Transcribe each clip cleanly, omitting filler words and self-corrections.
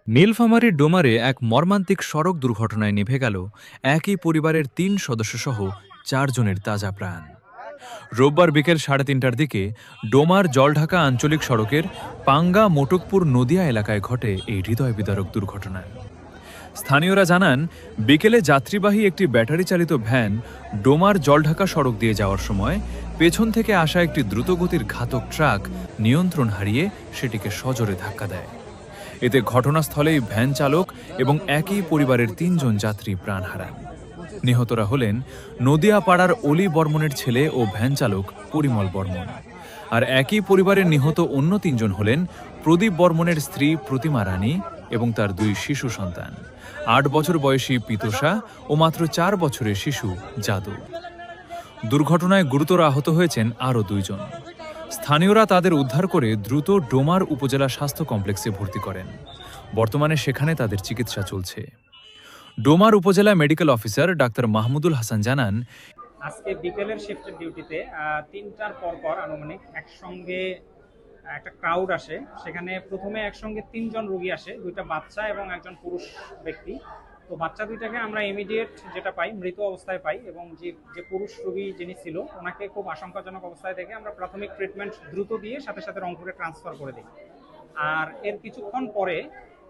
নীলফামারীর ডোমারে এক মর্মান্তিক সড়ক দুর্ঘটনায় নিভে গেল একই পরিবারের ৩ সদস্যসহ ৪ জনের তাজা প্রাণ। রোববার বিকেল ৩:৩০টার দিকে ডোমার জলঢাকা আঞ্চলিক সড়কের পাঙ্গা মোটকপুর নদিয়া এলাকায় ঘটে এই হৃদয় বিদারক দুর্ঘটনা। স্থানীয়রা জানান, বিকেলে যাত্রীবাহী একটি ব্যাটারি চালিত ভ্যান ডোমার জলঢাকা সড়ক দিয়ে যাওয়ার সময় পেছন থেকে আসা একটি দ্রুতগতির ঘাতক ট্রাক নিয়ন্ত্রণ হারিয়ে সেটিকে সজোরে ধাক্কা দেয়। এতে ঘটনাস্থলেই ভ্যান চালক এবং একই পরিবারের ৩ জন যাত্রী প্রাণ হারান। নিহতরা হলেন নদিয়াপাড়ার অলি বর্মনের ছেলে ও ভ্যান চালক পরিমল বর্মন। আর একই পরিবারের নিহত অন্য ৩ জন হলেন প্রদীপ বর্মনের স্ত্রী প্রতিমা রানী এবং তার ২ শিশু সন্তান, ৮ বছর বয়সী পিতোষা ও মাত্র ৪ বছরের শিশু যাদু। দুর্ঘটনায় গুরুতর আহত হয়েছেন আরও ২ জন। স্থানীয়রা তাদের উদ্ধার করে দ্রুত ডোমার উপজেলা স্বাস্থ্য কমপ্লেক্সে ভর্তি করেন। বর্তমানে সেখানে তাদের চিকিৎসা চলছে। ডোমার উপজেলা medical officer doctor Mahmudul Hasan জানান, আজকে বিকেলের শিফটের ডিউটিতে ৩টার পর আনুমানিক একসঙ্গে একটা ক্রাউড আসে। সেখানে প্রথমে একসঙ্গে ৩ জন রোগী আসে, 2টা বাচ্চা এবং একজন পুরুষ ব্যক্তি। তো বাচ্চা 2টাকে আমরা ইমিডিয়েট যেটা পাই, মৃত অবস্থায় পাই, এবং যে পুরুষ রোগী যিনি ছিল ওনাকে খুব আশঙ্কাজনক অবস্থায় দেখে আমরা প্রাথমিক ট্রিটমেন্ট দ্রুত দিয়ে সাথে সাথে রংপুরে ট্রান্সফার করে দিই। আর এর কিছুক্ষণ পরে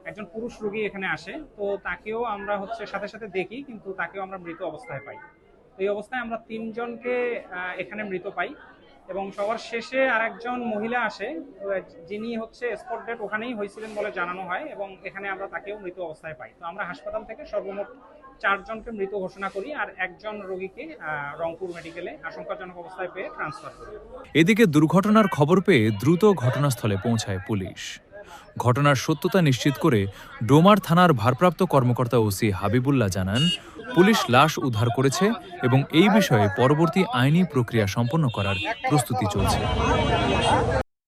একজন পুরুষ রোগী এখানে আসে, তো তাকেও আমরা সাথে সাথে দেখি, কিন্তু তাকেও আমরা মৃত অবস্থায় পাই। তো এই অবস্থায় আমরা 3 জনকে এখানে মৃত পাই, এবং সবার শেষে আরেকজন মহিলা আসে, যিনি স্পট ডেট ওখানেই হয়েছিলেন বলে জানানো হয়, এবং এখানে আমরা তাকেও মৃত অবস্থায় পাই। তো আমরা হাসপাতাল থেকে সর্বমোট 4 জনকে মৃত ঘোষণা করি, আর একজন রোগীকে রংপুর মেডিকেলে আশঙ্কাজনক অবস্থায় পেয়ে ট্রান্সফার করি। এদিকে দুর্ঘটনার খবর পেয়ে দ্রুত ঘটনাস্থলে পৌঁছায় পুলিশ। ঘটনার সত্যতা নিশ্চিত করে ডোমার থানার ভারপ্রাপ্ত কর্মকর্তা ওসি হাবিবুল্লাহ জানান, পুলিশ লাশ উদ্ধার করেছে এবং এই বিষয়ে পরবর্তী আইনি প্রক্রিয়া সম্পন্ন করার প্রস্তুতি চলছে।